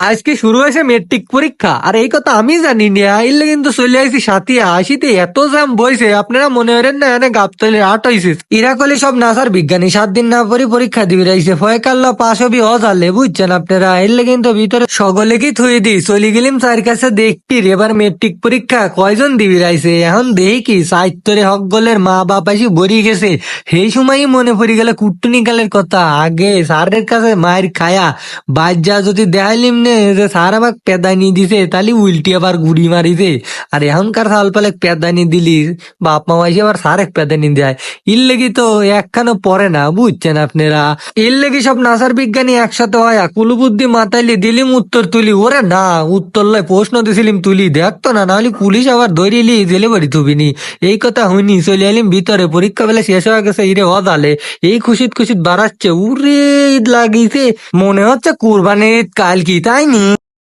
আজকে শুরু হয়েছে মেট্রিক পরীক্ষা, আর এই কথা আমি জানি না। এলে কিন্তু চলে আসছি সাথিয়া আশিতে এত জাম বইছে, আপনারা মনে করেন না এনে গাবতলে আট হয়েছে। ইরা কলি সব নাসার বিজ্ঞানী 7 দিন না পরে পরীক্ষা দিবি রাইছে, ভয় কাল্লা পাশ হবি অজালে, বুঝছেন আপনারা। এলে কিন্তু ভিতরে সকলে কি থুই দি চলি গেলিম স্যার কাছে দেখতি এবার মেট্রিক পরীক্ষা কয়জন দিবি রাইছে। এখন দেখি কি সাহিত্যরে হক গলের মা বাপ আসি বরি গেছে। সেই সময়ই মনে পড়ে গেল কুটুনি কালের কথা, আগে স্যারের কাছে মায়ের খায়া বাজ্যা যদি দেখাইলিম নে যে স্যার আমাক পেদানি দিছে, তাহলে উল্টি আবার গুড়ি মারিছে। আর এখনকার সাল পালে পেদানি দিলি বাপ মা মাইসে আবার স্যার এক পেদানি দেয়। ইর লেগি তো একখানো পরে না, বুঝছেন আপনারা। এর লেগে সব নাসার বিজ্ঞানী একসাথে হয় কুলু বুদ্ধি মাতাইলি দিলিম উত্তর তুলি, ওরে না উত্তর লয় প্রশ্ন দিছিলিম তুলি দেখতো না, নাহলে পুলিশ আবার ধরিলি জেলে বাড়ি থুবিনি। এই কথা হইনি চলে এলিম ভিতরে, পরীক্ষা বেলা শেষ হয়ে গেছে। ইরে অদালে এই খুশিত খুশিত বাড়াচ্ছে, উরে ঈদ লাগিছে, মনে হচ্ছে কুরবানির ঈদ কাল কি, তাই নি?